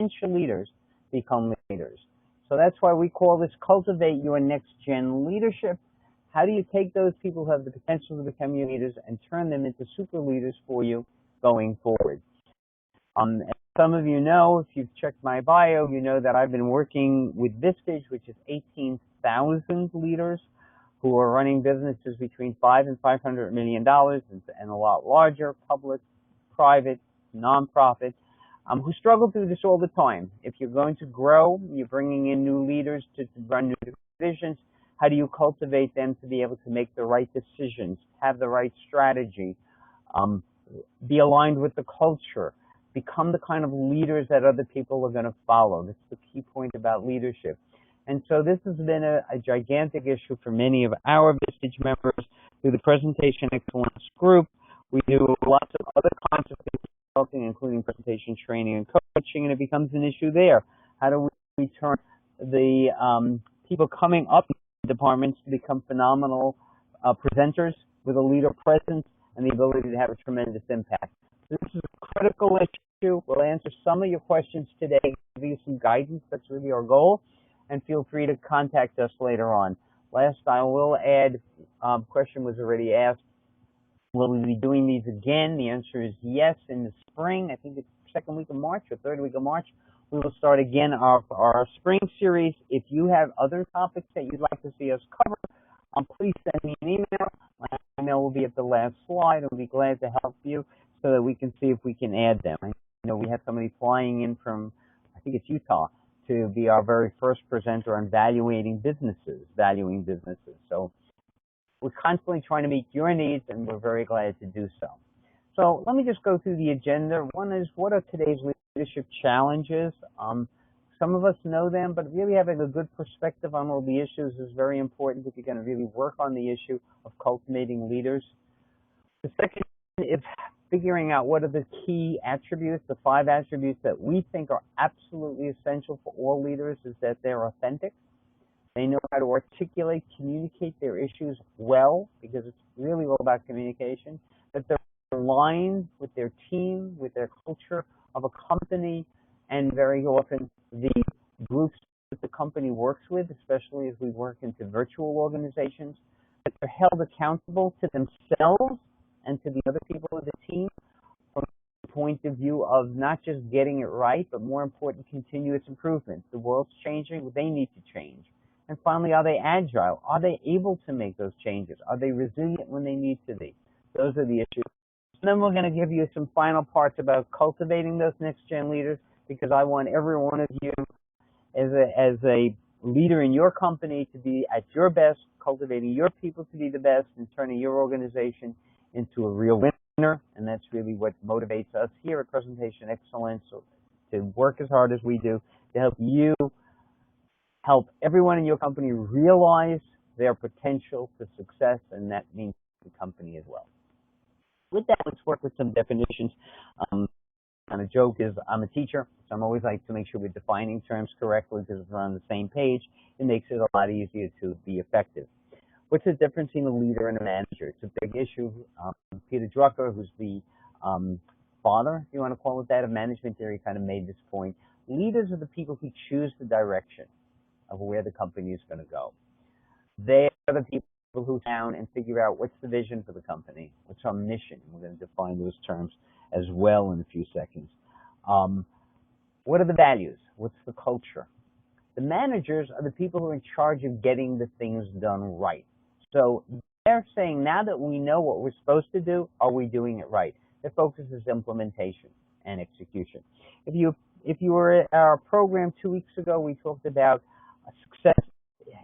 potential leaders become leaders. So that's why we call this Cultivate Your Next-Gen Leadership. How do you take those people who have the potential to become your leaders and turn them into super leaders for you going forward? As some of you know, if you've checked my bio, you know that I've been working with Vistage, which is 18,000 leaders who are running businesses between $5 and $500 million and a lot larger, public, private, nonprofit, who struggle through this all the time. If you're going to grow, you're bringing in new leaders to run new divisions. How do you cultivate them to be able to make the right decisions, have the right strategy, be aligned with the culture, become the kind of leaders that other people are going to follow? That's the key point about leadership. And so this has been a gigantic issue for many of our Vistage members through the Presentation Excellence Group. We do lots of other kinds of consulting, including presentation training and coaching, and it becomes an issue there. How do we turn the people coming up in departments to become phenomenal presenters with a leader presence and the ability to have a tremendous impact? So this is a critical issue. We'll answer some of your questions today, give you some guidance. That's really our goal. And feel free to contact us later on. Last, I will add, question was already asked, will we be doing these again? The answer is yes, in the spring. I think it's second week of March or third week of March. We will start again our spring series. If you have other topics that you'd like to see us cover, please send me an email. My email will be at the last slide. I'll be glad to help you so that we can see if we can add them. I know we have somebody flying in from, I think it's Utah, to be our very first presenter on valuing businesses. So we're constantly trying to meet your needs, and we're very glad to do so. So let me just go through the agenda. One is, what are today's leadership challenges? Some of us know them, but really having a good perspective on all the issues is very important if you're going to really work on the issue of cultivating leaders. The second is figuring out what are the key attributes, the 5 attributes that we think are absolutely essential for all leaders, is that they're authentic. They know how to articulate, communicate their issues well, because it's really all about communication. That they're aligned with their team, with their culture of a company, and very often the groups that the company works with, especially as we work into virtual organizations. That they're held accountable to themselves and to the other people of the team from the point of view of not just getting it right, but more important, continuous improvement. The world's changing, they need to change. And finally, are they agile? Are they able to make those changes? Are they resilient when they need to be? Those are the issues. And then we're going to give you some final parts about cultivating those next-gen leaders, because I want every one of you as a leader in your company to be at your best, cultivating your people to be the best, and turning your organization into a real winner. And that's really what motivates us here at Presentation Excellence, to work as hard as we do to help you help everyone in your company realize their potential for success, and that means the company as well. With that, let's work with some definitions. And a joke is, I'm a teacher, so I'm always like to make sure we're defining terms correctly, because if we're on the same page, it makes it a lot easier to be effective. What's the difference between a leader and a manager? It's a big issue. Peter Drucker, who's the father, if you want to call it that, of management theory, kind of made this point. Leaders are the people who choose the direction of where the company is going to go. They are the people who down and figure out what's the vision for the company, what's our mission. We're going to define those terms as well in a few seconds. What are the values? What's the culture? The managers are the people who are in charge of getting the things done right. So they're saying, now that we know what we're supposed to do, are we doing it right? Their focus is implementation and execution. If you were at our program 2 weeks ago, we talked about success.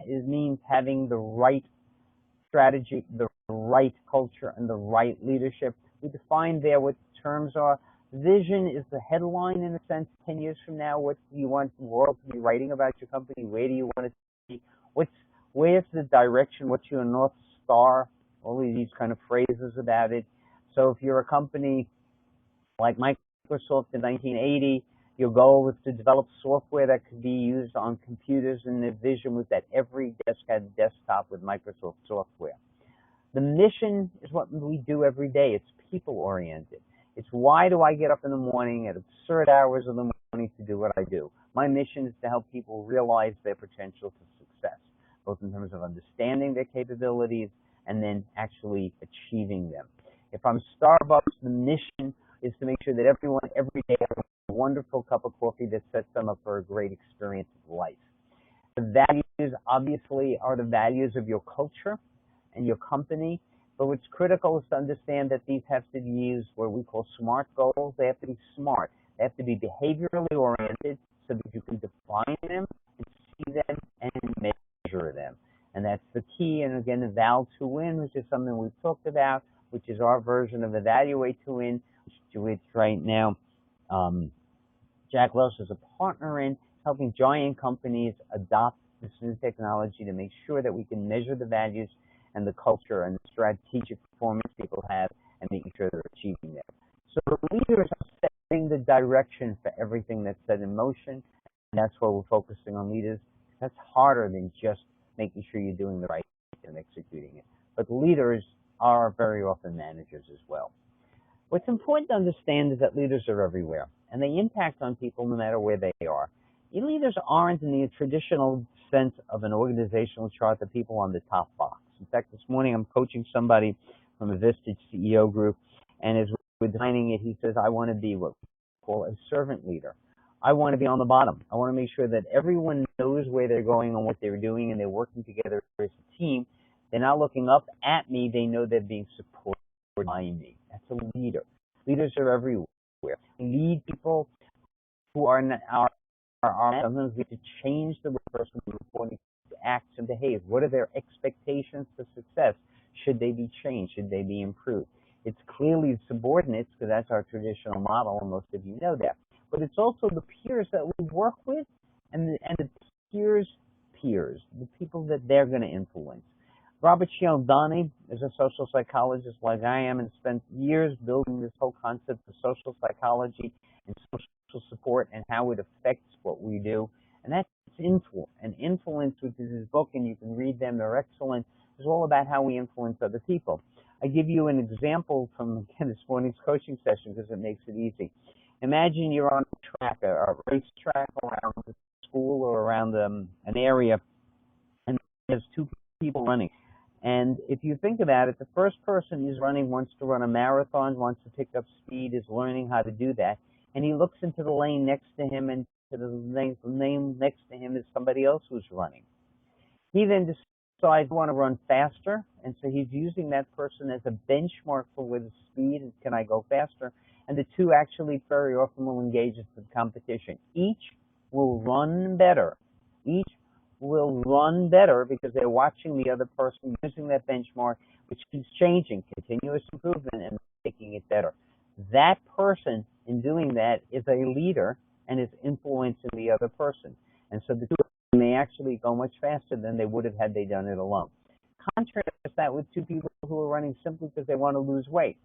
It means having the right strategy, the right culture, and the right leadership. We defined there what the terms are. Vision is the headline, in a sense. 10 years from now, what do you want the world to be writing about your company? Where do you want it to be? Where's the direction? What's your North Star? All of these kind of phrases about it. So if you're a company like Microsoft in 1980, your goal was to develop software that could be used on computers, and the vision was that every desk had a desktop with Microsoft software. The mission is what we do every day. It's people-oriented. It's, why do I get up in the morning at absurd hours of the wanting to do what I do. My mission is to help people realize their potential to success, both in terms of understanding their capabilities and then actually achieving them. If I'm Starbucks, the mission is to make sure that everyone every day has a wonderful cup of coffee that sets them up for a great experience of life. The values, obviously, are the values of your culture and your company, but what's critical is to understand that these have to be used what we call SMART goals. They have to be smart. They have to be behaviorally oriented so that you can define them and see them and measure them. And that's the key. And again, Eval to Win, which is something we've talked about, which is our version of Evaluate to Win, which right now Jack Welch is a partner in, helping giant companies adopt this new technology to make sure that we can measure the values and the culture and the strategic performance people have and making sure they're achieving them. So the leaders are setting the direction for everything that's set in motion, and that's why we're focusing on leaders. That's harder than just making sure you're doing the right thing and executing it. But leaders are very often managers as well. What's important to understand is that leaders are everywhere, and they impact on people no matter where they are. Leaders aren't in the traditional sense of an organizational chart, the people on the top box. In fact, this morning I'm coaching somebody from a Vistage CEO group, and as we're designing it, he says, I want to be what we call a servant leader. I want to be on the bottom. I want to make sure that everyone knows where they're going and what they're doing, and they're working together as a team. They're not looking up at me. They know they're being supported by me. That's a leader. Leaders are everywhere. Lead people who are sometimes we have to change the way the person is reporting to act and behave. What are their expectations for success? Should they be changed? Should they be improved? It's clearly subordinates, because that's our traditional model, and most of you know that. But it's also the peers that we work with and the peers, the people that they're going to influence. Robert Cialdini is a social psychologist like I am and spent years building this whole concept of social psychology and social support and how it affects what we do. And that's influence. And influence, which is his book, and you can read them, they're excellent, is all about how we influence other people. I give you an example from, again, this morning's coaching session because it makes it easy. Imagine you're on a track, a race track around the school or around an area, and there's two people running. And if you think about it, the first person is running, wants to run a marathon, wants to pick up speed, is learning how to do that. And he looks into the lane next to him, and to the lane next to him is somebody else who's running. He then decides to want to run faster, and so he's using that person as a benchmark for where the speed is, can I go faster? And the two actually very often will engage in some competition. Each will run better. Each will run better because they're watching the other person using that benchmark, which keeps changing, continuous improvement, and making it better. That person, in doing that, is a leader and is influencing the other person. And so the two may actually go much faster than they would have had they done it alone. Contrast that with two people who are running simply because they want to lose weight.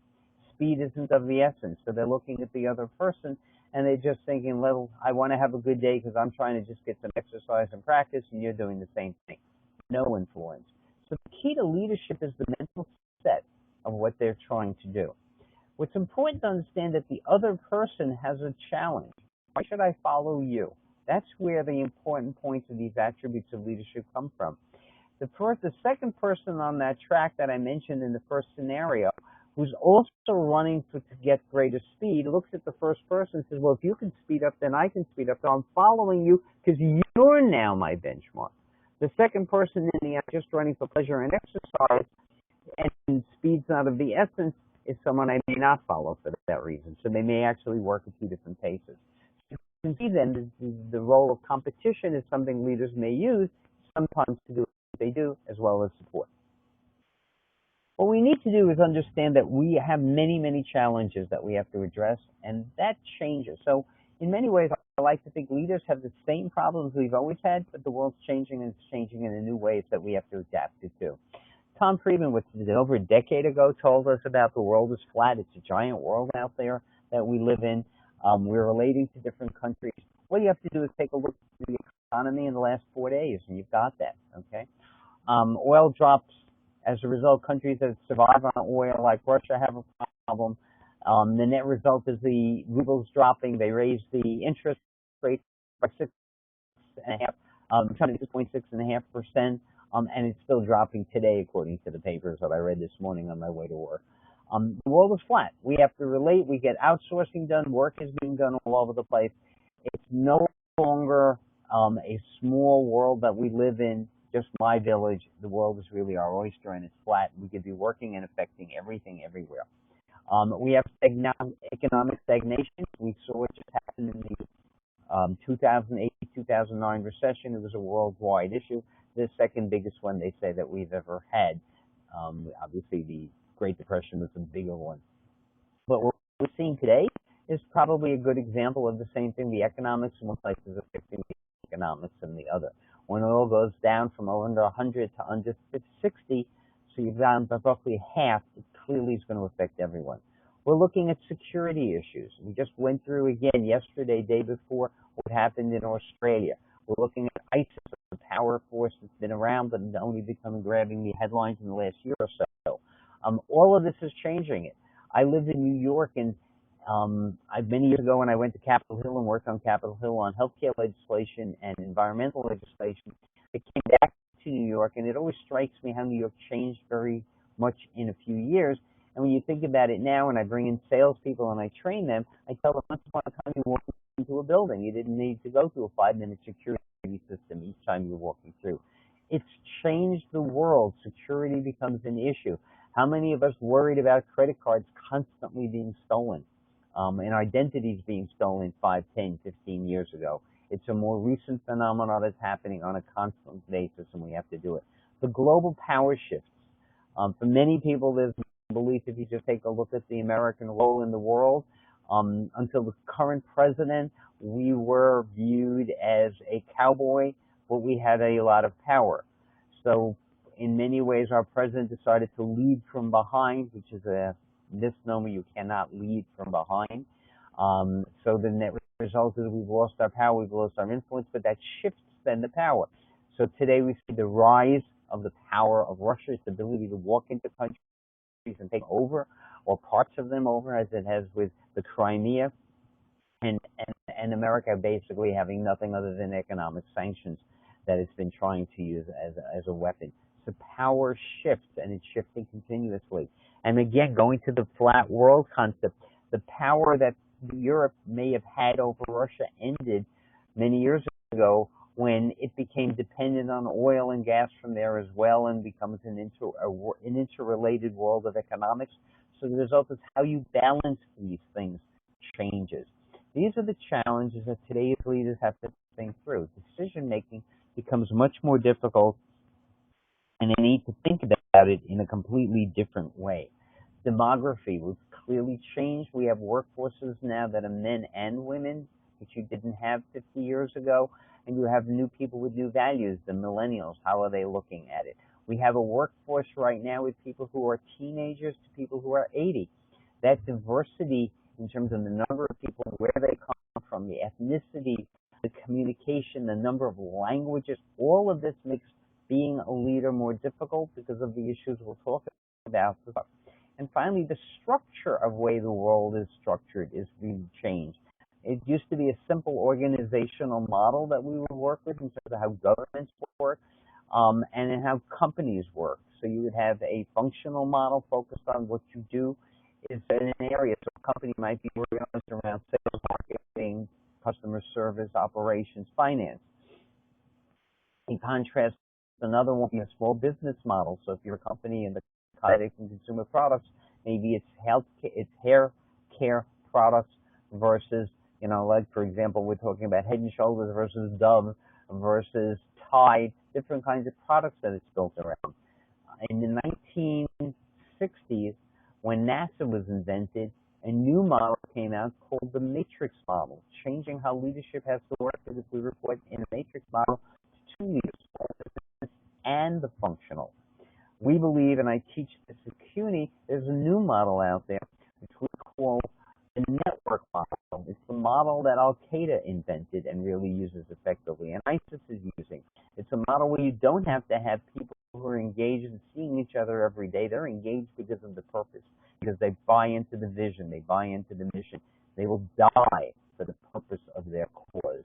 Speed isn't of the essence, so they're looking at the other person and they're just thinking, well, I want to have a good day because I'm trying to just get some exercise and practice, and you're doing the same thing. No influence. So the key to leadership is the mental set of what they're trying to do. What's important to understand that the other person has a challenge. Why should I follow you? That's where the important points of these attributes of leadership come from. The second person on that track that I mentioned in the first scenario, who's also running to get greater speed, looks at the first person and says, well, if you can speed up, then I can speed up. So I'm following you because you're now my benchmark. The second person in the just running for pleasure and exercise, and speed's not of the essence, is someone I may not follow for that reason. So they may actually work at two different paces. You can see then the role of competition is something leaders may use sometimes to do what they do, as well as support. What we need to do is understand that we have many, many challenges that we have to address, and that changes. So in many ways, I like to think leaders have the same problems we've always had, but the world's changing, and it's changing in a new ways that we have to adapt to too. Tom Friedman, which is over a decade ago, told us about the world is flat. It's a giant world out there that we live in. We're relating to different countries. What you have to do is take a look at the economy in the last 4 days, and you've got that, okay? Oil drops. As a result, countries that survive on oil, like Russia, have a problem. The net result is the ruble's dropping. They raise the interest rate by 6.5, 6.6.5%, and it's still dropping today, according to the papers that I read this morning on my way to work. The world is flat. We have to relate. We get outsourcing done. Work is being done all over the place. It's no longer a small world that we live in, just my village. The world is really our oyster, and it's flat. We could be working and affecting everything everywhere. We have economic stagnation. We saw what just happened in the 2008-2009 recession. It was a worldwide issue. The second biggest one they say that we've ever had. Obviously, the Great Depression was a bigger one. But what we're seeing today is probably a good example of the same thing. The economics in one place is affecting the economics in the other. When oil goes down from under 100 to under 60, so you're down by roughly half, it clearly is going to affect everyone. We're looking at security issues. We just went through again yesterday, day before, what happened in Australia. We're looking at ISIS, a power force that's been around but only become grabbing the headlines in the last year or so. All of this is changing it. I lived in New York, and many years ago when I went to Capitol Hill and worked on Capitol Hill on healthcare legislation and environmental legislation, I came back to New York, and it always strikes me how New York changed very much in a few years. And when you think about it now, and I bring in salespeople and I train them, I tell them once upon a time you walked into a building, you didn't need to go through a 5-minute security system each time you're walking through. It's changed the world. Security becomes an issue. How many of us worried about credit cards constantly being stolen, and identities being stolen 5, 10, 15 years ago? It's a more recent phenomenon that's happening on a constant basis, and we have to do it. The global power shifts. For many people, there's a belief, if you just take a look at the American role in the world, until the current president, we were viewed as a cowboy, but we had a lot of power. So in many ways, our president decided to lead from behind, which is a misnomer. You cannot lead from behind. So the net result is we've lost our power, we've lost our influence, but that shifts then the power. So today we see the rise of the power of Russia, its ability to walk into countries and take over, or parts of them over, as it has with the Crimea, and America basically having nothing other than economic sanctions that it's been trying to use as a weapon. The power shifts, and it's shifting continuously. And again, going to the flat world concept, the power that Europe may have had over Russia ended many years ago when it became dependent on oil and gas from there as well, and becomes an interrelated world of economics. So the result is how you balance these things changes. These are the challenges that today's leaders have to think through. Decision making becomes much more difficult, and they need to think about it in a completely different way. Demography will clearly change. We have workforces now that are men and women, which you didn't have 50 years ago, and you have new people with new values, the millennials. How are they looking at it? We have a workforce right now with people who are teenagers to people who are 80. That diversity in terms of the number of people, where they come from, the ethnicity, the communication, the number of languages, all of this makes being a leader more difficult because of the issues we'll talk about. And finally, the structure of the way the world is structured is being changed. It used to be a simple organizational model that we would work with in terms of how governments work, and in how companies work. So you would have a functional model focused on what you do is in an area. So a company might be organized around sales, marketing, customer service, operations, finance. In contrast, another one would be a small business model. So if you're a company in the cosmetics and consumer products, maybe it's hair care products versus, like for example, we're talking about Head and Shoulders versus Dove versus Tide, different kinds of products that it's built around. In the 1960s, when NASA was invented, a new model came out called the matrix model, changing how leadership has to work, because we report in a matrix model to 2 leaders, and the functional. We believe, and I teach this at CUNY, there's a new model out there, which we call the network model. It's the model that Al-Qaeda invented and really uses effectively, and ISIS is using. It's a model where you don't have to have people who are engaged in seeing each other every day. They're engaged because of the purpose, because they buy into the vision, they buy into the mission. They will die for the purpose of their cause.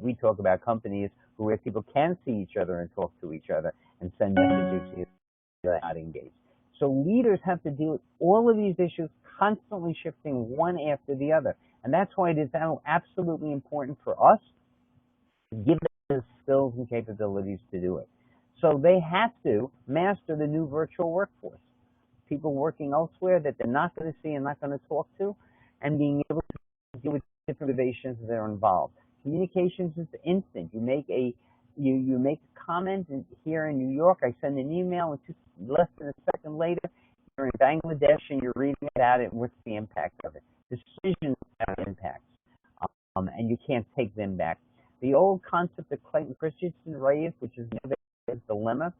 we talk about companies where people can see each other and talk to each other and send messages they're not engaged. So leaders have to deal with all of these issues, constantly shifting one after the other. And that's why it is now absolutely important for us to give them the skills and capabilities to do it. So they have to master the new virtual workforce. People working elsewhere that they're not going to see and not going to talk to, and being able to deal with different innovations that are involved. Communications is instant. You make a comment here in New York. I send an email, and less than a second later, you're in Bangladesh and you're reading about it. And what's the impact of it? Decisions have impacts, and you can't take them back. The old concept that Clayton Christensen raised, which is the dilemma.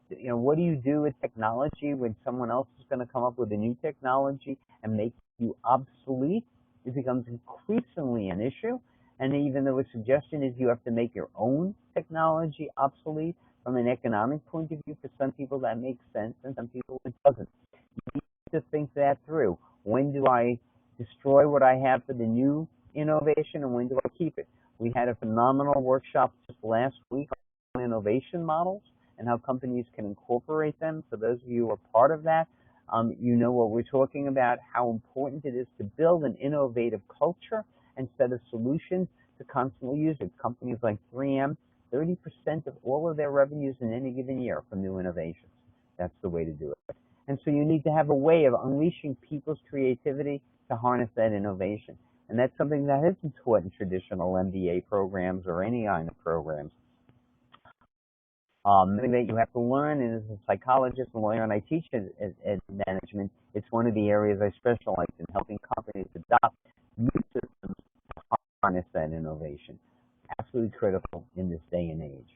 What do you do with technology when someone else is going to come up with a new technology and make you obsolete? It becomes increasingly an issue. And even though a suggestion is you have to make your own technology obsolete, from an economic point of view, for some people that makes sense, and some people it doesn't. You need to think that through. When do I destroy what I have for the new innovation, and when do I keep it? We had a phenomenal workshop just last week on innovation models and how companies can incorporate them. For those of you who are part of that, you know what we're talking about, how important it is to build an innovative culture and set of solutions to constantly use it. Companies like 3M, 30% of all of their revenues in any given year from new innovations. That's the way to do it. And so you need to have a way of unleashing people's creativity to harness that innovation. And that's something that isn't taught in traditional MBA programs or any kind of programs. Something that you have to learn, and as a psychologist and lawyer, and I teach at management, it's one of the areas I specialize in, helping companies adopt new systems to harness that innovation. Absolutely critical in this day and age.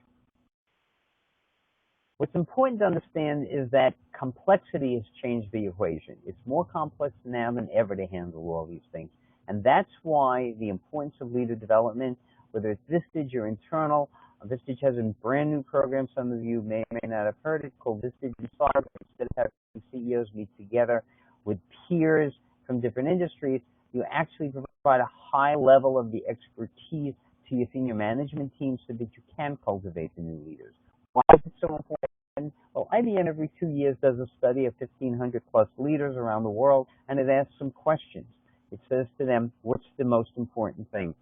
What's important to understand is that complexity has changed the equation. It's more complex now than ever to handle all these things. And that's why the importance of leader development, whether it's Vistage or internal. Vistage has a brand new program, some of you may or may not have heard it, called Vistage Inside. Instead of having CEOs meet together with peers from different industries, you actually provide a high level of the expertise to your senior management team so that you can cultivate the new leaders. Why is it so important? Well, IBM every 2 years does a study of 1,500 plus leaders around the world, and it asks some questions. It says to them, what's the most important thing?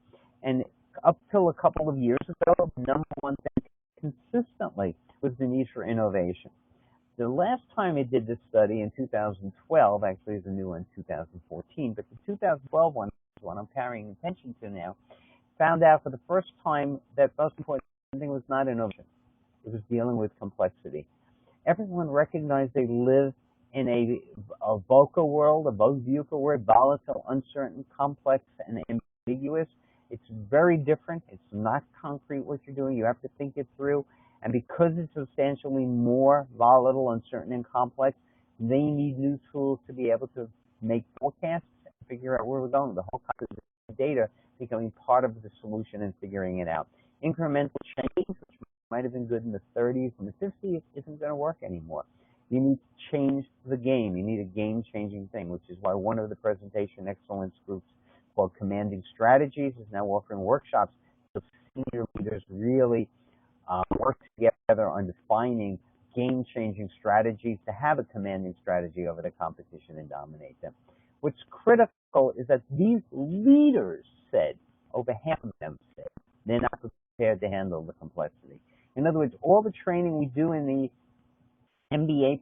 And up till a couple of years ago, the number one thing consistently was the need for innovation. The last time it did this study in 2012, actually there's a new one in 2014, but the 2012 one, is one I'm carrying attention to now, found out for the first time that the most important thing was not innovation. It was dealing with complexity. Everyone recognized they live in a VUCA world, volatile, uncertain, complex, and ambiguous. It's very different. It's not concrete what you're doing. You have to think it through. And because it's substantially more volatile, uncertain, and complex, they need new tools to be able to make forecasts and figure out where we're going. The whole concept of data becoming part of the solution and figuring it out. Incremental change, which might have been good in the 30s and the 50s, isn't going to work anymore. You need to change the game. You need a game-changing thing, which is why one of the presentation excellence groups called Commanding Strategies is now offering workshops so senior leaders really work together on defining game-changing strategies to have a commanding strategy over the competition and dominate them. What's critical is that these leaders said, over half of them said, they're not prepared to handle the complexity. In other words, all the training we do in the MBA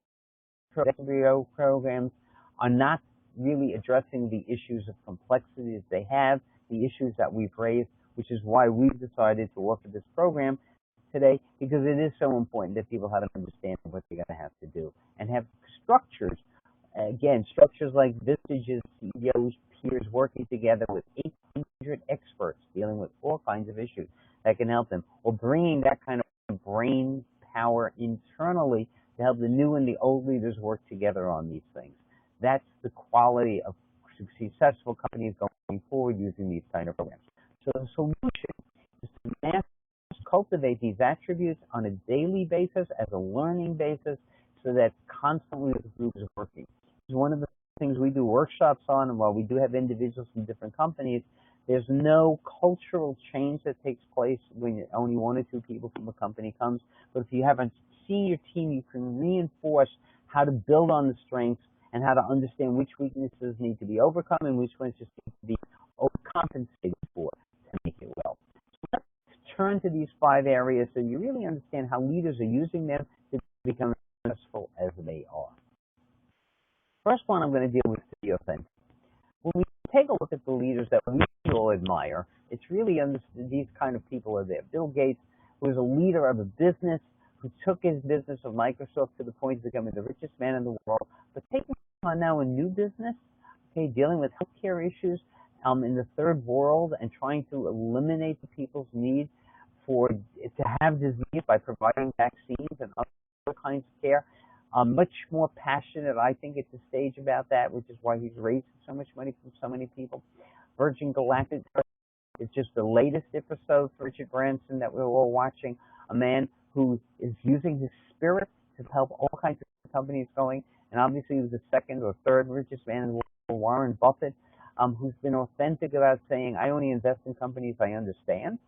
programs are not really addressing the issues of complexity that they have, the issues that we've raised, which is why we've decided to offer this program today, because it is so important that people have an understanding of what they're going to have to do and have structures. Again, structures like Vistage's CEOs, peers working together with 800 experts dealing with all kinds of issues that can help them, or bringing that kind of brain power internally to help the new and the old leaders work together on these things. That's the quality of successful companies going forward using these kind of programs. So the solution is to cultivate these attributes on a daily basis, as a learning basis, so that constantly the group is working. This is one of the things we do workshops on, and while we do have individuals from different companies, There's no cultural change that takes place when only one or two people from a company comes. But if you have a senior team, you can reinforce how to build on the strengths and how to understand which weaknesses need to be overcome and which ones just need to be overcompensated for to make it well. So let's turn to these 5 areas so you really understand how leaders are using them to become as successful as they are. First one I'm going to deal with is the authentic. When we take a look at the leaders that we all admire, it's really these kind of people are there. Bill Gates, who was a leader of a business, who took his business of Microsoft to the point of becoming the richest man in the world, but taking on now a new business, okay, dealing with healthcare issues in the third world and trying to eliminate the people's need to have disease by providing vaccines and other kinds of care. Much more passionate, I think, at the stage about that, which is why he's raised so much money from so many people. Virgin Galactic is just the latest episode for Richard Branson that we're all watching. A man who is using his spirit to help all kinds of companies going, and obviously he was the second or third richest man in the world, Warren Buffett, who's been authentic about saying, I only invest in companies I understand.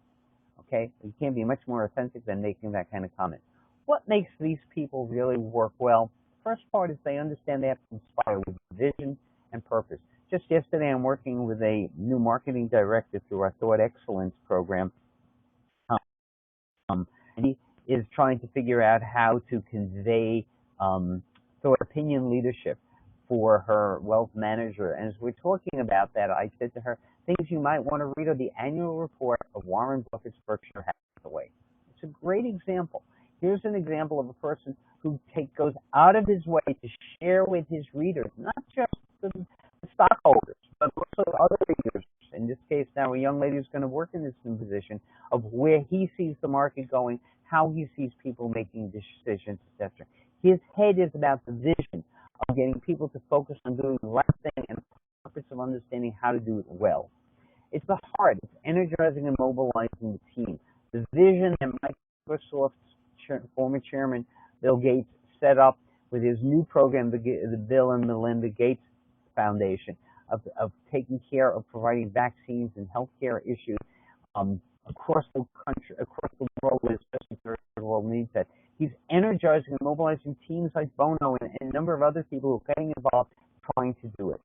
Okay, you can't be much more authentic than making that kind of comment. What makes these people really work well? First part is they understand they have to inspire with vision and purpose. Just yesterday, I'm working with a new marketing director through our Thought Excellence program. And he is trying to figure out how to convey thought opinion leadership for her wealth manager. And as we're talking about that, I said to her, things you might want to read are the annual report of Warren Buffett's Berkshire Hathaway. It's a great example. Here's an example of a person who goes out of his way to share with his readers, not just the stockholders, but also other readers. In this case, now a young lady who's going to work in this new position of where he sees the market going, how he sees people making decisions, etc. His head is about the vision of getting people to focus on doing the right thing and the purpose of understanding how to do it well. It's the heart. It's energizing and mobilizing the team. The vision that Microsoft's former chairman, Bill Gates, set up with his new program, the Bill and Melinda Gates Foundation, of taking care of providing vaccines and healthcare issues across the country, across the world, especially third world needs that. He's energizing and mobilizing teams like Bono and a number of other people who are getting involved trying to do it.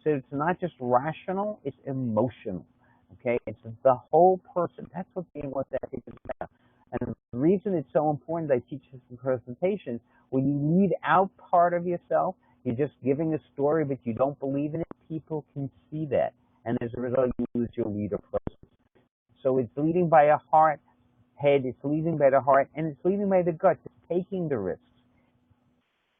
So it's not just rational, it's emotional. Okay? It's the whole person. That's what being authentic is about. And the reason it's so important, I teach this in presentations, when you leave out part of yourself, you're just giving a story, but you don't believe in it, people can see that. And as a result, you lose your leader process. So it's leading by a head, it's leading by the heart, and it's leading by the gut. It's taking the risks.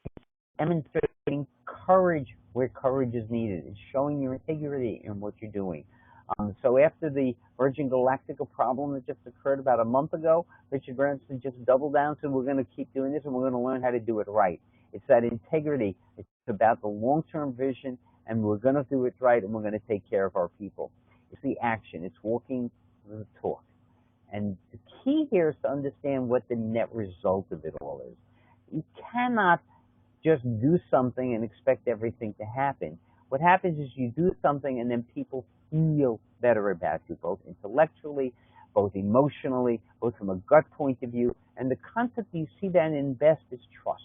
It's demonstrating courage where courage is needed. It's showing your integrity in what you're doing. So after the Virgin Galactica problem that just occurred about a month ago, Richard Branson just doubled down, said we're going to keep doing this and we're going to learn how to do it right. It's that integrity. It's about the long-term vision, and we're going to do it right, and we're going to take care of our people. It's the action. It's walking the talk. And the key here is to understand what the net result of it all is. You cannot just do something and expect everything to happen. What happens is you do something and then people feel better about you, both intellectually, both emotionally, both from a gut point of view. And the concept you see that in best is trust.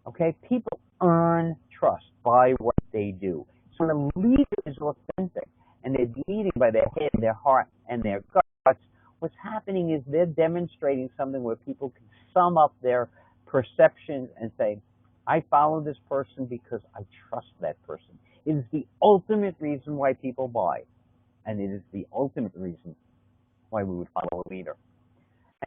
Okay? People earn trust by what they do. So when a leader is authentic and they're leading by their head, their heart, and their guts, what's happening is they're demonstrating something where people can sum up their perceptions and say, I follow this person because I trust that person. It is the ultimate reason why people buy. And it is the ultimate reason why we would follow a leader.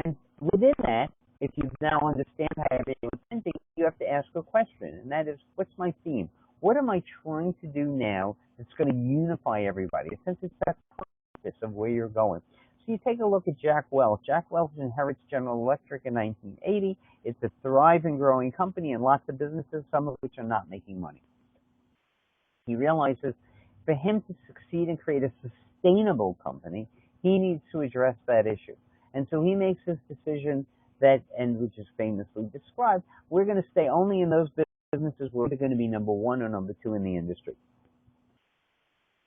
And within that, if you now understand how to be authentic, you have to ask a question. And that is, what's my theme? What am I trying to do now that's going to unify everybody? Since it's that purpose of where you're going. So you take a look at Jack Welch. Jack Welch inherits General Electric in 1980. It's a thriving, growing company and lots of businesses, some of which are not making money. He realizes for him to succeed and create a sustainable company, he needs to address that issue. And so he makes this decision that, and which is famously described, we're going to stay only in those businesses where we're going to be number one or number two in the industry.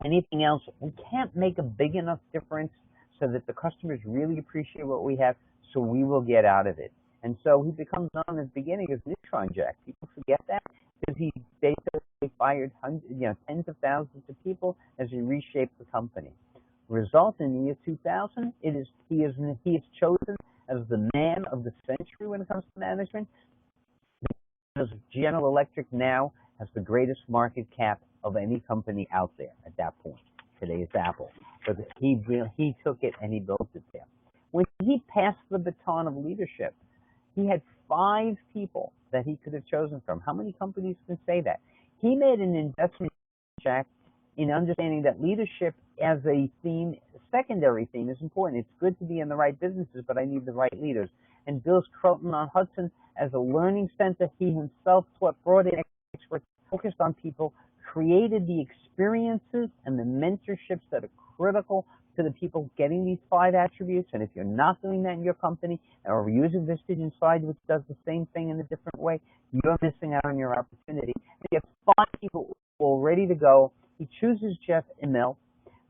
Anything else, we can't make a big enough difference so that the customers really appreciate what we have, so we will get out of it. And so he becomes known at the beginning as Neutron Jack. People forget that because he basically fired tens of thousands of people as he reshaped the company. Result in the year 2000, he is chosen as the man of the century when it comes to management, because General Electric now has the greatest market cap of any company out there at that point. Today's Apple. But he took it and he built it there. When he passed the baton of leadership, he had 5 people that he could have chosen from. How many companies can say that? He made an investment, Jack, in understanding that leadership as a theme, a secondary theme, is important. It's good to be in the right businesses, but I need the right leaders. And built Croton-on-Hudson as a learning center. He himself brought in experts, focused on people, created the experiences and the mentorships that are critical to the people getting these 5 attributes. And if you're not doing that in your company, or using Vistage Inside, which does the same thing in a different way, you're missing out on your opportunity. And you have 5 people all ready to go. He chooses Jeff Immelt.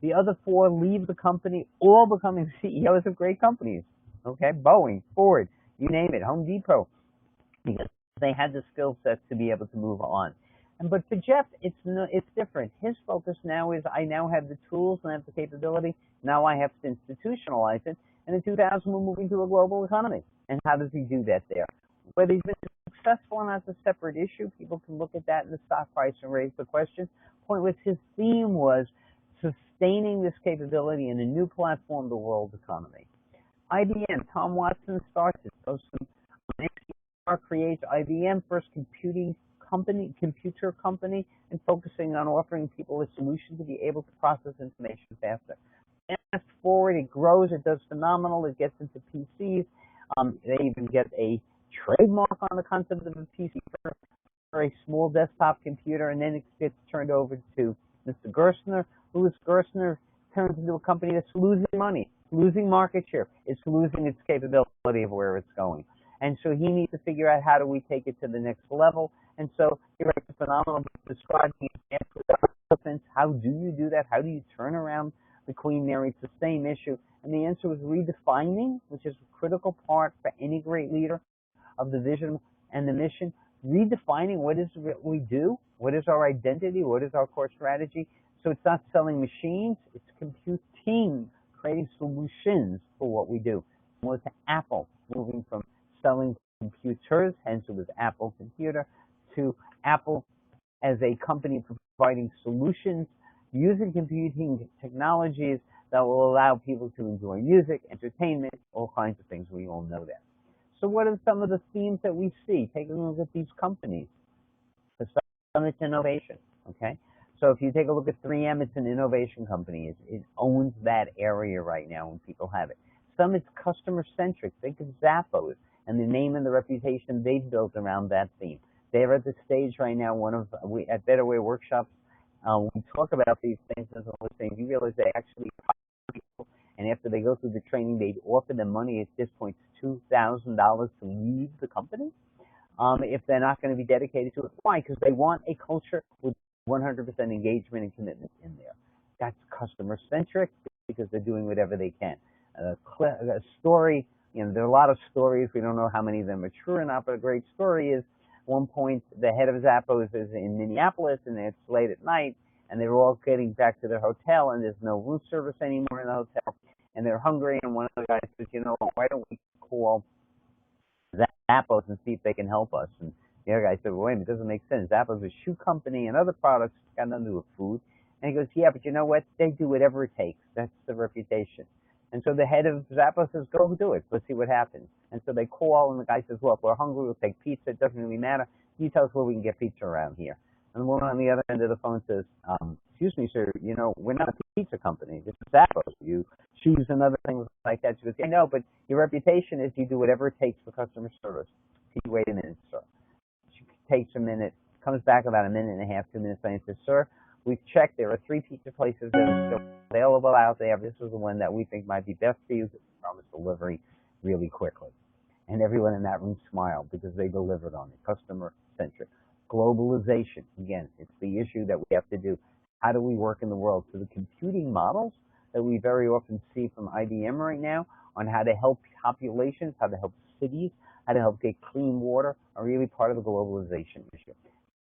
The other 4 leave the company, all becoming CEOs of great companies. Okay, Boeing, Ford, you name it, Home Depot, because they had the skill sets to be able to move on. But for Jeff, it's different. His focus now is, I now have the tools and I have the capability. Now I have to institutionalize it. And in 2000, we're moving to a global economy. And how does he do that there? Whether he's been successful or not is a separate issue. People can look at that in the stock price and raise the question. Point was, his theme was sustaining this capability in a new platform, the world economy. IBM, Tom Watson starts it. Goes from NextGen, creates IBM, first computer company, and focusing on offering people a solution to be able to process information faster. Fast forward, it grows, it does phenomenal, it gets into PCs. They even get a trademark on the concept of a PC for a small desktop computer, and then it gets turned over to Mr. Gerstner. Louis Gerstner turns into a company that's losing money, losing market share. It's losing its capability of where it's going. And so he needs to figure out, how do we take it to the next level? And so he writes a phenomenal book describing how do you do that? How do you turn around the Queen Mary? It's the same issue. And the answer was redefining, which is a critical part for any great leader of the vision and the mission. Redefining what is it we do, what is our identity, what is our core strategy. So it's not selling machines, it's computing, creating solutions for what we do. Similar to Apple, moving from selling computers, hence it was Apple Computer, to Apple as a company providing solutions using computing technologies that will allow people to enjoy music, entertainment, all kinds of things. We all know that. So what are some of the themes that we see? Take a look at these companies. For some, it's innovation, okay? So if you take a look at 3M, it's an innovation company. It owns that area right now when people have it. Some, it's customer-centric. Think of Zappos and the name and the reputation they've built around that theme. They're at the stage right now, at Better Way Workshops, we talk about these things and all these things. You realize they actually hire people, and after they go through the training, they'd offer them money at this point, $2,000 to leave the company if they're not going to be dedicated to it. Why? Because they want a culture with 100% engagement and commitment in there. That's customer-centric because they're doing whatever they can. A story, there are a lot of stories. We don't know how many of them are true or not, but a great story is, at one point, the head of Zappos is in Minneapolis, and it's late at night, and they're all getting back to their hotel, and there's no room service anymore in the hotel, and they're hungry, and one of the guys says, why don't we call Zappos and see if they can help us? And the other guy said, well, wait a minute, it doesn't make sense. Zappos is a shoe company and other products, got nothing to do with food. And he goes, yeah, but you know what? They do whatever it takes. That's the reputation. And so the head of Zappos says, go do it. Let's see what happens. And so they call, and the guy says, well, if we're hungry, we'll take pizza. It doesn't really matter. You tell us where we can get pizza around here. And the woman on the other end of the phone says, excuse me, sir, we're not a pizza company. This is Zappos. You choose another thing like that. She goes, I know, but your reputation is you do whatever it takes for customer service. She wait a minute, sir. She takes a minute, comes back about a minute and a half, 2 minutes later, and says, sir, we've checked. There are 3 pizza places that are still available out there. This is the one that we think might be best for you. Promise delivery really quickly. And everyone in that room smiled because they delivered on it. Customer-centric. Globalization. Again, it's the issue that we have to do. how do we work in the world. So the computing models that we very often see from IBM right now on how to help populations, how to help cities, how to help get clean water are really part of the globalization issue.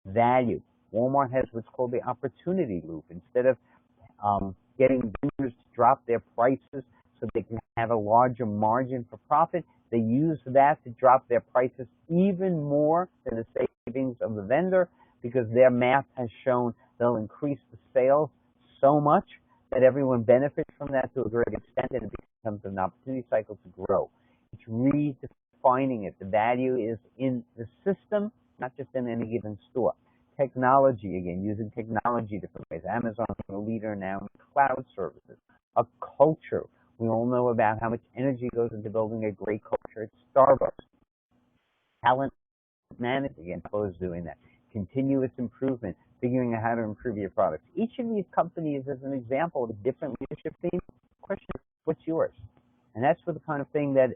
Value. Walmart has what's called the opportunity loop. Instead of getting vendors to drop their prices so they can have a larger margin for profit, they use that to drop their prices even more than the savings of the vendor, because their math has shown they'll increase the sales so much that everyone benefits from that to a great extent, and it becomes an opportunity cycle to grow. It's redefining it. The value is in the system, not just in any given store. Technology, again, using technology different ways. Amazon is a leader now in cloud services. A culture. We all know about how much energy goes into building a great culture at Starbucks. Talent management, again, Apple is doing that. Continuous improvement, figuring out how to improve your products. Each of these companies is an example of a different leadership theme. Question, what's yours? And that's for the kind of thing that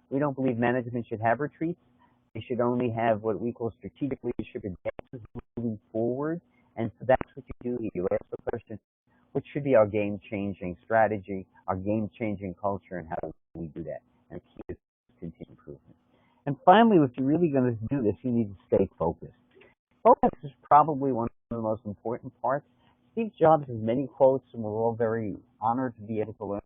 we don't believe management should have retreats. They should only have what we call strategic leadership advances moving forward. And so that's what you do here. You ask the question, what should be our game-changing strategy, our game-changing culture, and how do we do that? And the key is continued improvement. And finally, if you're really going to do this, you need to stay focused. Focus is probably one of the most important parts. Steve Jobs has many quotes, and we're all very honored to be able to learn.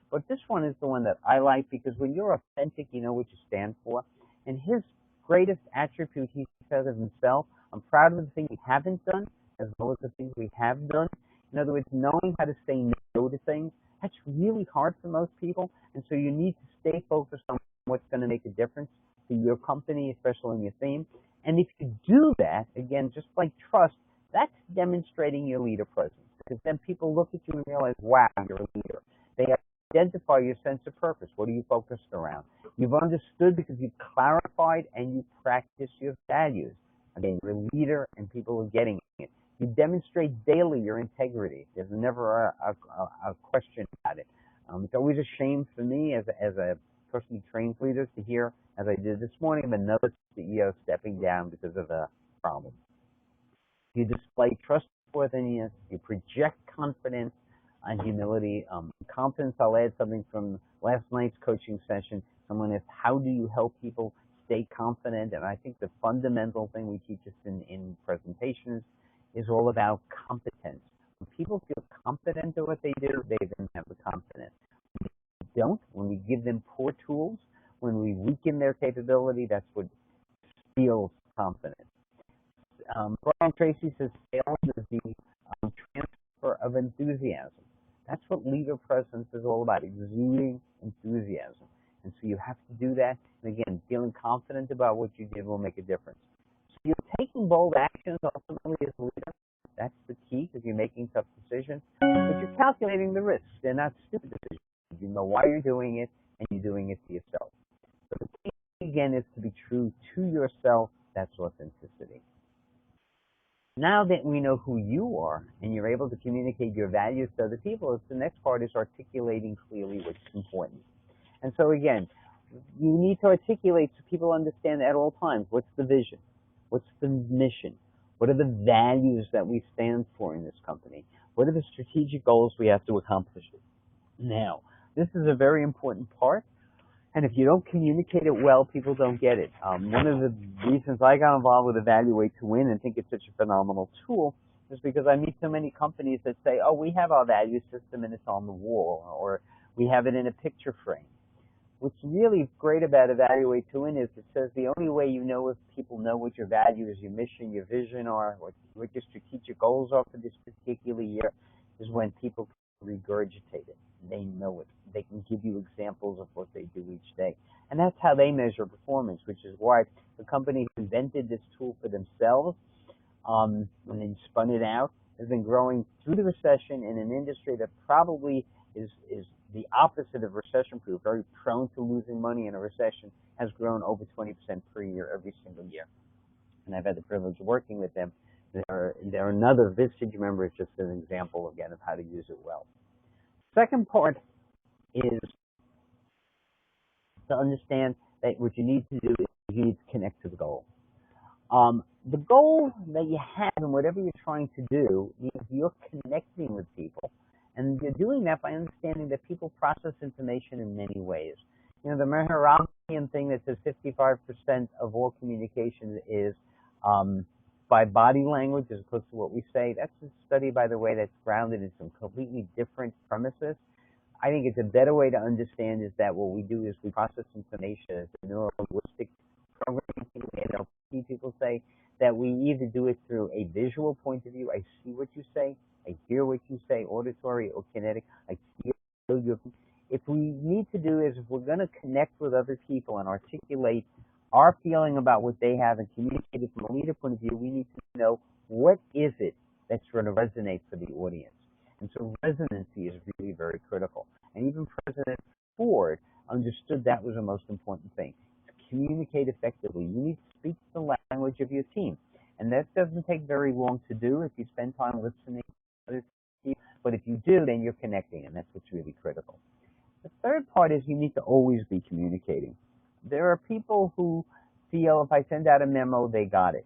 But this one is the one that I like, because when you're authentic, you know what you stand for. And his greatest attribute, he says of himself, I'm proud of the things we haven't done, as well as the things we have done. In other words, knowing how to say no to things, that's really hard for most people. And so you need to stay focused on what's going to make a difference to your company, especially in your theme. And if you do that, again, just like trust, that's demonstrating your leader presence. Because then people look at you and realize, wow, you're a leader. They identify your sense of purpose. What are you focused around? You've understood because you've clarified and you practice your values. Again, you're a leader and people are getting it. You demonstrate daily your integrity. There's never a question about it. It's always a shame for me as a person who trains leaders to hear, as I did this morning, of another CEO stepping down because of a problem. You display trustworthiness, you project confidence and humility. Confidence, I'll add something from last night's coaching session. Someone asked, how do you help people stay confident? And I think the fundamental thing we teach us in presentations is all about competence. When people feel confident at what they do, they then have the confidence. When they don't, when we give them poor tools, when we weaken their capability, that's what steals confidence. Brian Tracy says sales is the transfer of enthusiasm. That's what leader presence is all about, exuding enthusiasm. And so you have to do that. And again, feeling confident about what you did will make a difference. So you're taking bold actions ultimately as a leader. That's the key, because you're making tough decisions. But you're calculating the risks. They're not stupid decisions. You know why you're doing it, and you're doing it to yourself. So the key, again, is to be true to yourself. That's authenticity. Now that we know who you are and you're able to communicate your values to other people, the next part is articulating clearly what's important. And so again, you need to articulate so people understand at all times, what's the vision? What's the mission? What are the values that we stand for in this company? What are the strategic goals we have to accomplish? Now, this is a very important part. And if you don't communicate it well, people don't get it. One of the reasons I got involved with Evaluate to Win and think it's such a phenomenal tool is because I meet so many companies that say, oh, we have our value system and it's on the wall, or we have it in a picture frame. What's really great about Evaluate to Win is it says the only way you know if people know what your values, your mission, your vision are, what your strategic goals are for this particular year is when people regurgitate it. They know it. They can give you examples of what they do each day. And that's how they measure performance, which is why the company who invented this tool for themselves, when they spun it out, has been growing through the recession in an industry that probably is the opposite of recession-proof, very prone to losing money in a recession, has grown over 20% per year every single year. And I've had the privilege of working with them. They're another Vistage member. It's just an example, again, of how to use it well. Second part is to understand that what you need to do is you need to connect to the goal. The goal that you have in whatever you're trying to do is you're connecting with people. And you're doing that by understanding that people process information in many ways. You know, the Mehrabian thing that says 55% of all communication is by body language as opposed to what we say. That's a study, by the way, that's grounded in some completely different premises. I think it's a better way to understand is that what we do is we process information as a neuro-linguistic programming people, NLP people say, that we either do it through a visual point of view, I see what you say, I hear what you say, auditory or kinetic, I feel your. If we need to do is if we're going to connect with other people and articulate our feeling about what they have and communicate it from a leader point of view, we need to know what is it that's going to resonate for the audience. And so resonancy is really very critical. And even President Ford understood that was the most important thing. To communicate effectively, you need to speak the language of your team. And that doesn't take very long to do if you spend time listening to other people. But if you do, then you're connecting, and that's what's really critical. The third part is you need to always be communicating. There are people who feel if I send out a memo, they got it.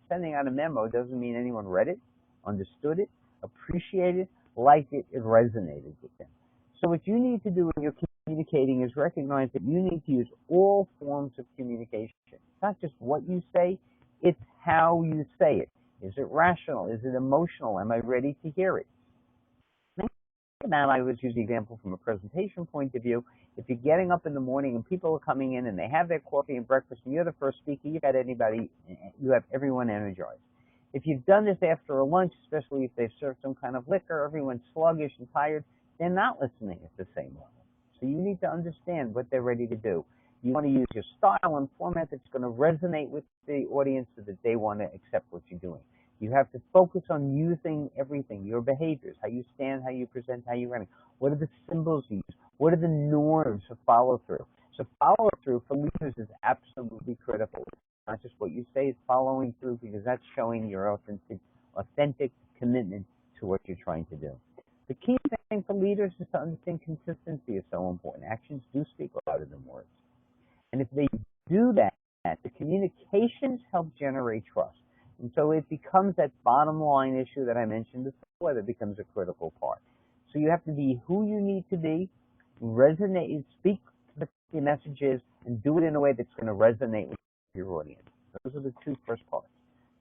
Sending out a memo doesn't mean anyone read it, understood it, appreciated it, liked it, it resonated with them. So what you need to do when you're communicating is recognize that you need to use all forms of communication. It's not just what you say, it's how you say it. Is it rational? Is it emotional? Am I ready to hear it? Now, I always use the example from a presentation point of view. If you're getting up in the morning and people are coming in and they have their coffee and breakfast and you're the first speaker, you have everyone energized. If you've done this after a lunch, especially if they've served some kind of liquor, everyone's sluggish and tired, they're not listening at the same level. So you need to understand what they're ready to do. You want to use your style and format that's going to resonate with the audience so that they want to accept what you're doing. You have to focus on using everything, your behaviors, how you stand, how you present, how you run. What are the symbols you use? What are the norms of follow-through? So follow-through for leaders is absolutely critical. It's not just what you say, it's following through because that's showing your authentic commitment to what you're trying to do. The key thing for leaders is to understand consistency is so important. Actions do speak louder than words. And if they do that, the communications help generate trust. And so it becomes that bottom line issue that I mentioned before that becomes a critical part. So you have to be who you need to be, resonate, speak the messages, and do it in a way that's going to resonate with your audience. Those are the two first parts.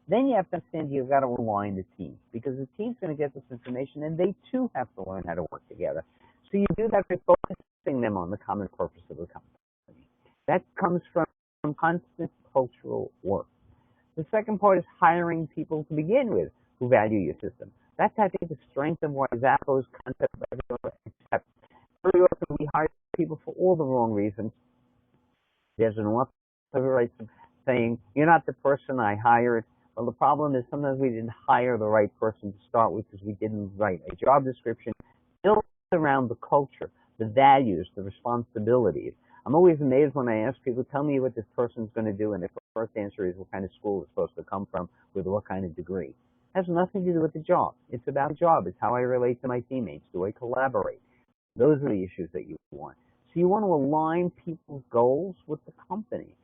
Then you have to understand you've got to align the team because the team's going to get this information and they too have to learn how to work together. So you do that by focusing them on the common purpose of the company. That comes from constant cultural work. The second part is hiring people to begin with who value your system. That's, I think, the strength of why Zappo's concept of everyone accepts. Very often we hire people for all the wrong reasons. There's an author who writes saying, you're not the person I hired. Well, the problem is sometimes we didn't hire the right person to start with because we didn't write a job description built around the culture, the values, the responsibilities. I'm always amazed when I ask people, tell me what this person's going to do, and the first answer is what kind of school it's supposed to come from, with what kind of degree. It has nothing to do with the job. It's about the job. It's how I relate to my teammates. Do I collaborate? Those are the issues that you want. So you want to align people's goals with the company.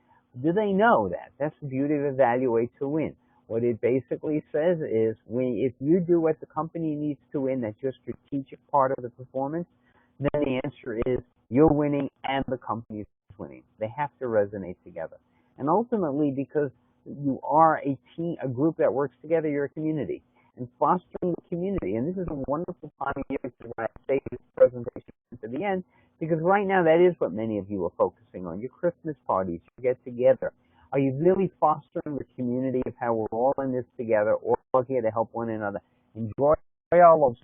Do they know that? That's the beauty of Evaluate to Win. What it basically says is, if you do what the company needs to win, that's your strategic part of the performance, then the answer is you're winning and the company is winning. They have to resonate together. And ultimately, because you are a team, a group that works together, you're a community. And fostering the community, and this is a wonderful time of year to save this presentation to the end, because right now that is what many of you are focusing on, your Christmas parties, your get together. Are you really fostering the community of how we're all in this together, all here to help one another, enjoy our lives,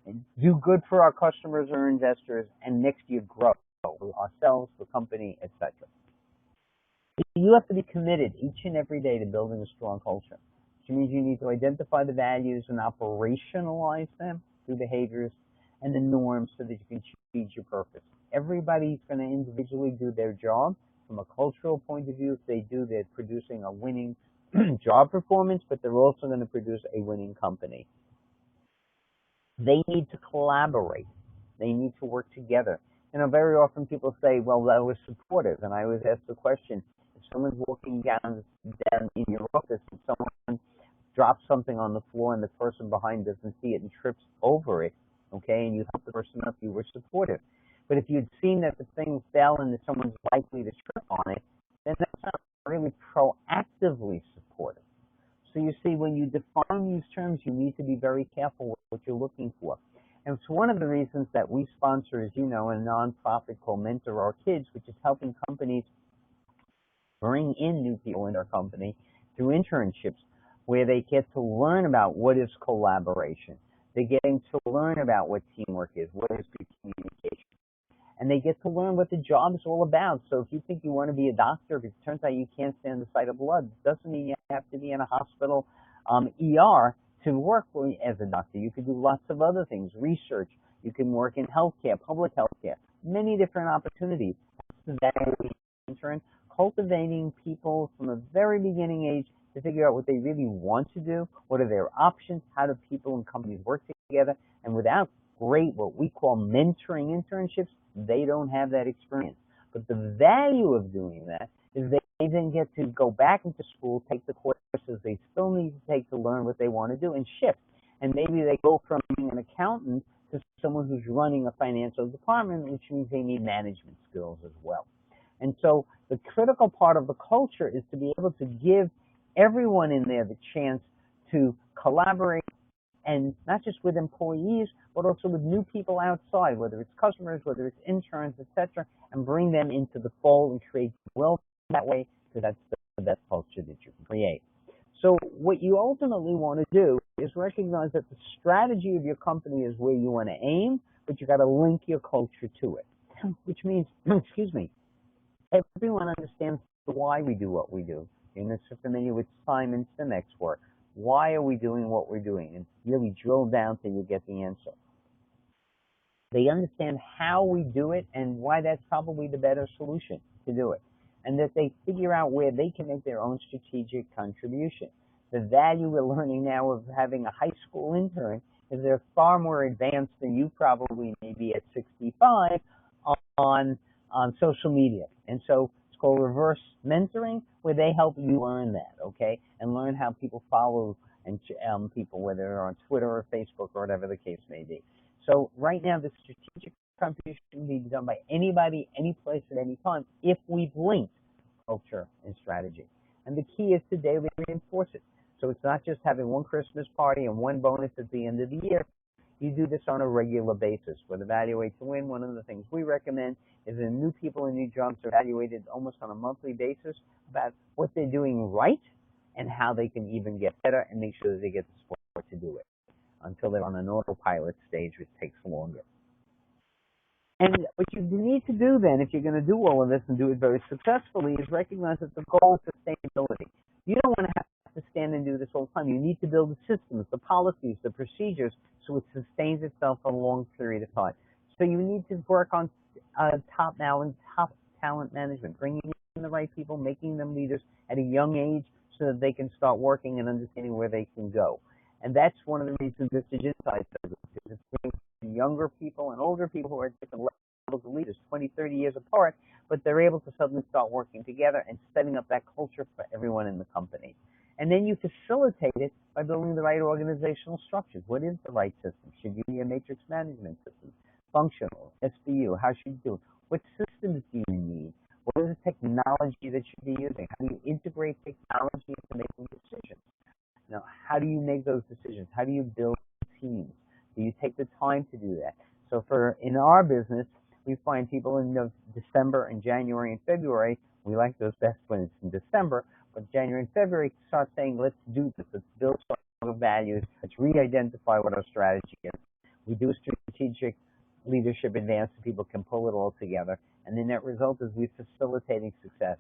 and do good for our customers or investors, and next year grow ourselves, the company, etc. You have to be committed each and every day to building a strong culture, which means you need to identify the values and operationalize them through behaviors and the norms so that you can achieve your purpose. Everybody's going to individually do their job. From a cultural point of view, if they do, they're producing a winning job performance, but they're also going to produce a winning company. They need to collaborate. They need to work together. You know, very often people say, well, that was supportive. And I always ask the question, if someone's walking down in your office and someone drops something on the floor and the person behind doesn't see it and trips over it, okay, and you help the person up, you were supportive. But if you'd seen that the thing fell and that someone's likely to trip on it, then that's not really proactively supportive. So you see, when you define these terms, you need to be very careful with what you're looking for. And it's one of the reasons that we sponsor, as you know, a nonprofit called Mentor Our Kids, which is helping companies bring in new people in their company through internships, where they get to learn about what is collaboration. They're getting to learn about what teamwork is, what is good communication. And they get to learn what the job is all about. So if you think you want to be a doctor, if it turns out you can't stand the sight of blood, it doesn't mean you have to be in a hospital ER to work as a doctor. You could do lots of other things, research. You can work in healthcare, public healthcare, many different opportunities. That's the intern, cultivating people from a very beginning age to figure out what they really want to do, what are their options, how do people and companies work together, and without great, what we call mentoring internships, they don't have that experience. But the value of doing that is they then get to go back into school, take the courses they still need to take to learn what they want to do, and shift. And maybe they go from being an accountant to someone who's running a financial department, which means they need management skills as well. And so the critical part of the culture is to be able to give everyone in there the chance to collaborate, and not just with employees, but also with new people outside, whether it's customers, whether it's interns, etc., and bring them into the fold and create wealth that way, because that's the best culture that you can create. So what you ultimately want to do is recognize that the strategy of your company is where you want to aim, but you got to link your culture to it, which means, excuse me, everyone understands why we do what we do. And it's familiar with Simon Sinek's work. Why are we doing what we're doing? And really drill down till you get the answer. They understand how we do it and why that's probably the better solution to do it. And that they figure out where they can make their own strategic contribution. The value we're learning now of having a high school intern is they're far more advanced than you probably may be at 65 on social media. And so it's called reverse mentoring, where they help you learn that, okay, and learn how people follow and people, whether they're on Twitter or Facebook or whatever the case may be. So right now, the strategic contribution can be done by anybody, any place, at any time, if we've linked culture and strategy. And the key is to daily reinforce it. So it's not just having one Christmas party and one bonus at the end of the year. You do this on a regular basis. With Evaluate to Win, one of the things we recommend is that new people and new jobs are evaluated almost on a monthly basis about what they're doing right and how they can even get better, and make sure that they get the support to do it until they're on an autopilot stage, which takes longer. And what you need to do then, if you're going to do all of this and do it very successfully, is recognize that the goal is sustainability. You don't want to have to stand and do this all the time. You need to build the systems, the policies, the procedures, so it sustains itself for a long period of time. So you need to work on top talent management, bringing in the right people, making them leaders at a young age so that they can start working and understanding where they can go. And that's one of the reasons this is Insight does it, because it's bringing younger people and older people who are at different levels of leaders, 20, 30 years apart, but they're able to suddenly start working together and setting up that culture for everyone in the company. And then you facilitate it by building the right organizational structures. What is the right system? Should you be a matrix management system? Functional, SBU, how should you do it? What systems do you need? What is the technology that you should be using? How do you integrate technology into making decisions? Now, how do you make those decisions? How do you build teams? Do you take the time to do that? So in our business, we find people in December and January and February, we like those best when it's in December, but January and February start saying, let's do this, let's build our values, let's re-identify what our strategy is. We do a strategic leadership advance so people can pull it all together, and the net result is we're facilitating success.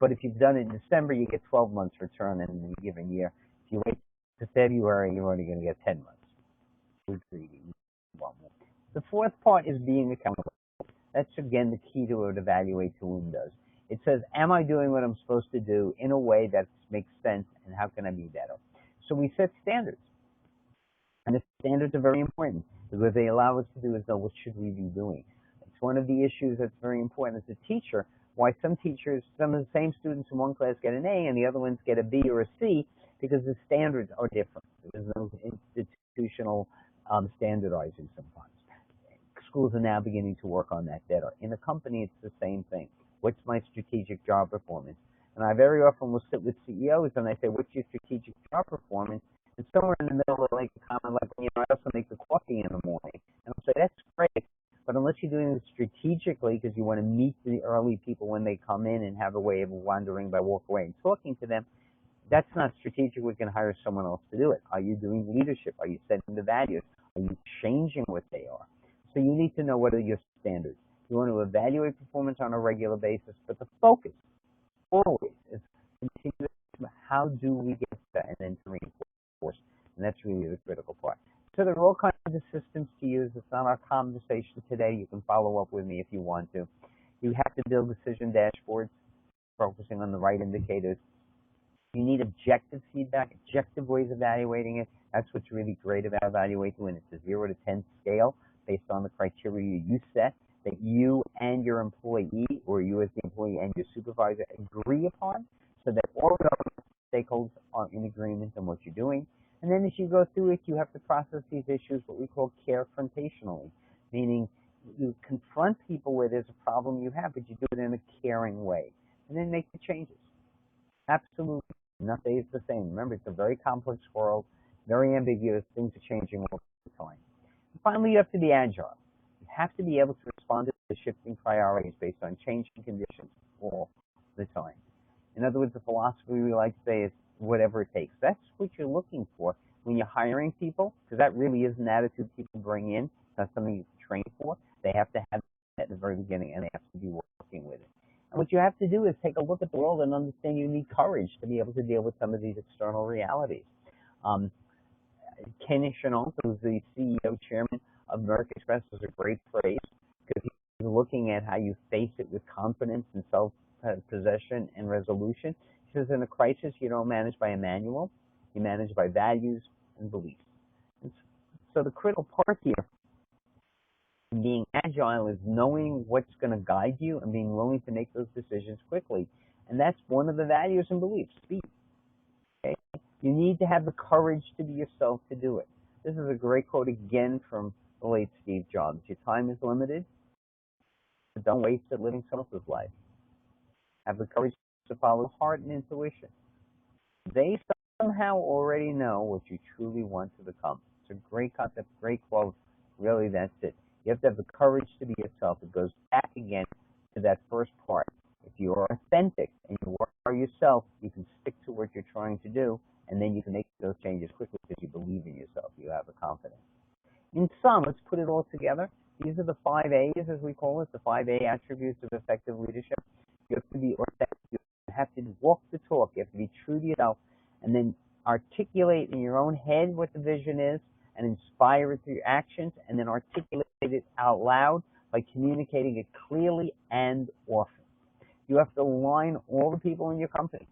But if you've done it in December, you get 12 months return in a given year. If you wait to February, you're only going to get 10 months. We're greedy. We want more. The fourth part is being accountable. That's, again, the key to what Evaluate to Win does. It says, am I doing what I'm supposed to do in a way that makes sense, and how can I be better? So we set standards. And the standards are very important, because what they allow us to do is know what should we be doing. It's one of the issues that's very important as a teacher. why some teachers, some of the same students in one class get an A and the other ones get a B or a C, because the standards are different. There's no institutional standardizing sometimes. Schools are now beginning to work on that better. In a company, it's the same thing. What's my strategic job performance? And I very often will sit with CEOs and I say, what's your strategic job performance? And somewhere in the middle, they like a comment like, I also make the coffee in the morning. And I'll say, that's great. But unless you're doing it strategically because you want to meet the early people when they come in and have a way of wandering by walk away and talking to them, that's not strategic. We can hire someone else to do it. Are you doing leadership? Are you setting the values? Are you changing what they are? So you need to know what are your standards. You want to evaluate performance on a regular basis, but the focus always is continue how do we get that and then to reinforce. And that's really the critical part. So there are all kinds of systems to use. It's not our conversation today. You can follow up with me if you want to. You have to build decision dashboards, focusing on the right indicators. You need objective feedback, objective ways of evaluating it. That's what's really great about evaluating when it's a 0 to 10 scale based on the criteria you set that you and your employee, or you as the employee and your supervisor, agree upon, so that all the other stakeholders are in agreement on what you're doing. And then as you go through it, you have to process these issues, what we call carefrontationally, meaning you confront people where there's a problem you have, but you do it in a caring way, and then make the changes. Absolutely. Nothing is the same. Remember, it's a very complex world, very ambiguous, things are changing all the time. And finally, you have to be agile. You have to be able to respond to the shifting priorities based on changing conditions all the time. In other words, the philosophy we like to say is whatever it takes. That's what you're looking for when you're hiring people, because that really is an attitude people bring in. It's not something you train for. They have to have that at the very beginning, and they have to be working with it. And what you have to do is take a look at the world and understand you need courage to be able to deal with some of these external realities. Ken Chenault, who's the CEO, chairman of American Express, is a great phrase because he's looking at how you face it with confidence and self-possession and resolution. He says in a crisis, you don't manage by a manual, you manage by values and beliefs. And so the critical part here, being agile, is knowing what's going to guide you and being willing to make those decisions quickly. And that's one of the values and beliefs, speed. Okay? You need to have the courage to be yourself to do it. This is a great quote again from the late Steve Jobs. Your time is limited, but don't waste it living someone else's life. Have the courage to follow heart and intuition. They somehow already know what you truly want to become. It's a great concept, great quote. Really, that's it. You have to have the courage to be yourself. It goes back again to that first part. If you are authentic and you are yourself, you can stick to what you're trying to do, and then you can make those changes quickly because you believe in yourself. You have the confidence. In sum, let's put it all together. These are the 5 A's, as we call it, the 5 A attributes of effective leadership. You have to be authentic. You have to walk the talk. You have to be true to yourself, and then articulate in your own head what the vision is, and inspire it through your actions, and then articulate it out loud by communicating it clearly and often. You have to align all the people in your company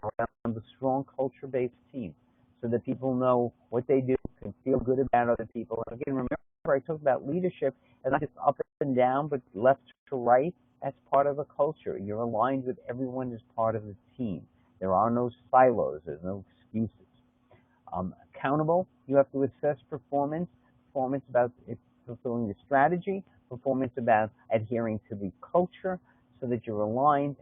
around a strong culture-based team so that people know what they do, can feel good about other people. And again, remember I talked about leadership as not just up and down, but left to right. That's part of a culture. You're aligned with everyone as part of the team. There are no silos. There's no excuses. Accountable, you have to assess performance. Performance about fulfilling the strategy. Performance about adhering to the culture so that you're aligned.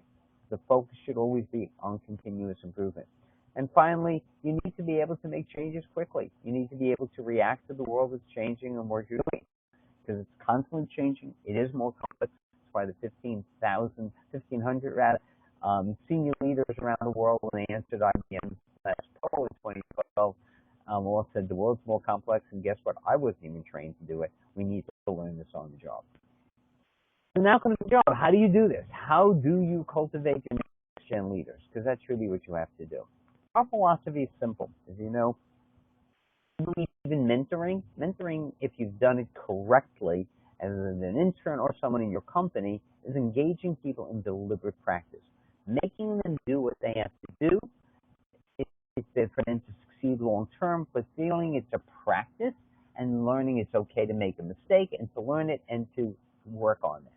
The focus should always be on continuous improvement. And finally, you need to be able to make changes quickly. You need to be able to react to the world that's changing and what you're doing, because it's constantly changing. It is more complex. That's why the 1,500 senior leaders around the world, when they answered IBM's last poll in 2012, all said the world's more complex, and guess what? I wasn't even trained to do it. We need to learn this on the job. So now comes the job. How do you do this? How do you cultivate your next-gen leaders? Because that's really what you have to do. Our philosophy is simple. As you know, we believe in mentoring. Mentoring, if you've done it correctly, as an intern or someone in your company, is engaging people in deliberate practice, making them do what they have to do. It's for them to succeed long term, but feeling it's a practice and learning it's okay to make a mistake and to learn it and to work on it.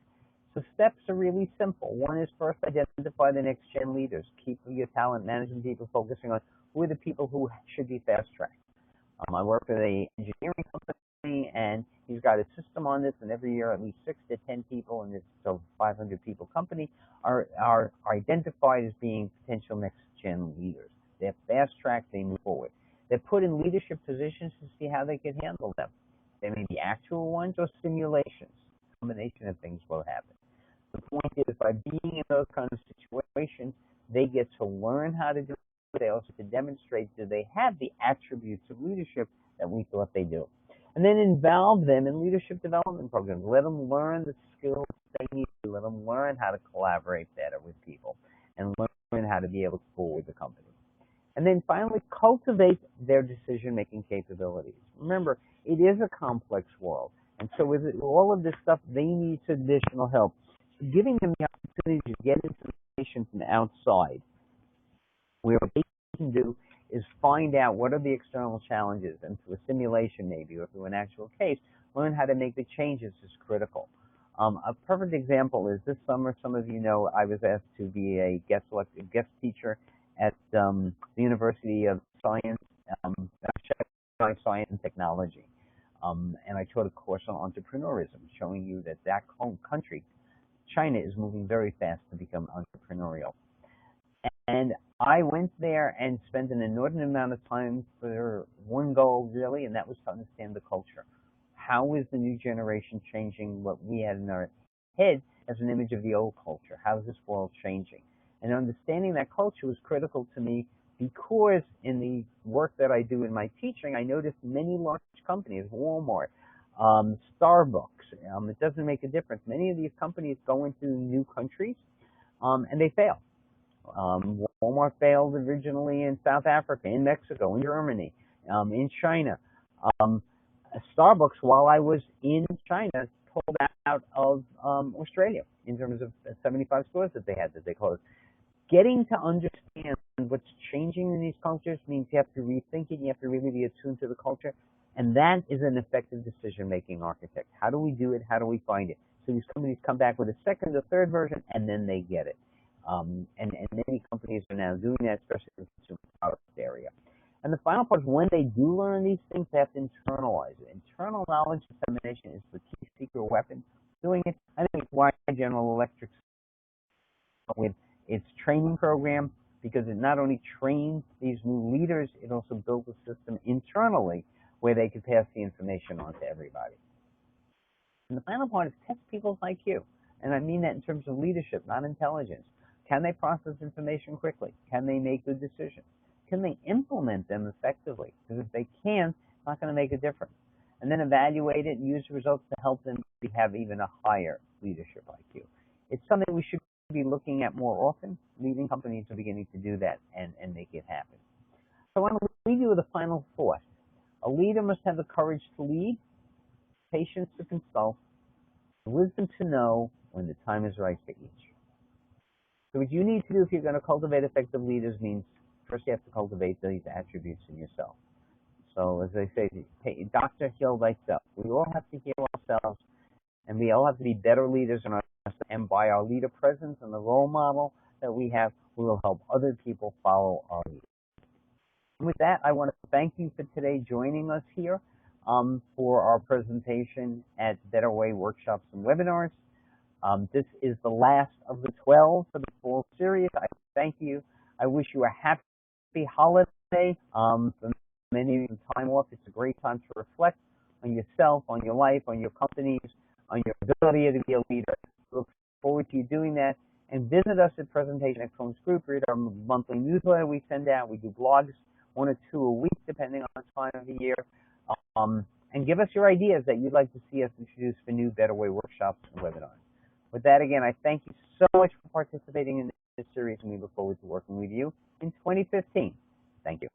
The steps are really simple. One is first identify the next gen leaders. Keep your talent management people focusing on who are the people who should be fast tracked. I work with an engineering company, and he's got a system on this, and every year at least 6 to 10 people in this 500 people company are identified as being potential next gen leaders. They're fast tracked, they move forward. They're put in leadership positions to see how they can handle them. They may be actual ones or simulations. A combination of things will happen. The point is, by being in those kinds of situations, they get to learn how to do it. They also can demonstrate that they have the attributes of leadership that we thought they do. And then involve them in leadership development programs. Let them learn the skills they need to. Let them learn how to collaborate better with people and learn how to be able to forward the company. And then finally, cultivate their decision-making capabilities. Remember, it is a complex world. And so with all of this stuff, they need additional help. Giving them the opportunity to get information from the outside, where what they can do is find out what are the external challenges, and through a simulation maybe, or through an actual case, learn how to make the changes is critical. A perfect example is this summer, some of you know, I was asked to be a guest teacher at the University of Science, Science and Technology. And I taught a course on entrepreneurism, showing you that country, China, is moving very fast to become entrepreneurial. And I went there and spent an inordinate amount of time for one goal, really, and that was to understand the culture. How is the new generation changing what we had in our head as an image of the old culture? How is this world changing? And understanding that culture was critical to me because in the work that I do in my teaching, I noticed many large companies, Walmart, Starbucks, it doesn't make a difference. Many of these companies go into new countries and they fail. Walmart failed originally in South Africa, in Mexico, in Germany, in China. Starbucks, while I was in China, pulled out of Australia in terms of 75 stores that they had that they closed. Getting to understand what's changing in these cultures means you have to rethink it, you have to really be attuned to the culture, and that is an effective decision-making architect. How do we do it? How do we find it? So these companies come back with a second or third version, and then they get it. And many companies are now doing that, especially in the consumer product area. And the final part is when they do learn these things, they have to internalize it. Internal knowledge dissemination is the key secret weapon. Doing it, I think it's why General Electric with its training program, because it not only trains these new leaders, it also builds a system internally where they can pass the information on to everybody. And the final part is test people's IQ. And I mean that in terms of leadership, not intelligence. Can they process information quickly? Can they make good decisions? Can they implement them effectively? Because if they can't, it's not going to make a difference. And then evaluate it and use the results to help them have even a higher leadership IQ. It's something we should be looking at more often. Leading companies are beginning to do that and make it happen. So I want to leave you with a final thought. A leader must have the courage to lead, patience to consult, wisdom to know when the time is right for each. So what you need to do if you're going to cultivate effective leaders means first you have to cultivate these attributes in yourself. So as I say, hey, doctor, heal thyself. We all have to heal ourselves, and we all have to be better leaders in ourselves. And by our leader presence and the role model that we have, we will help other people follow our leader. And with that, I want to thank you for today joining us here for our presentation at Better Way Workshops and Webinars. This is the last of the 12 for the fall series. I thank you. I wish you a happy holiday. For many of you, time off. It's a great time to reflect on yourself, on your life, on your companies, on your ability to be a leader. Look forward to you doing that. And visit us at Presentation Excellence Group. Read our monthly newsletter we send out. We do blogs, 1 or 2 a week, depending on the time of the year. And give us your ideas that you'd like to see us introduce for new Better Way workshops and webinars. With that, again, I thank you so much for participating in this series, and we look forward to working with you in 2015. Thank you.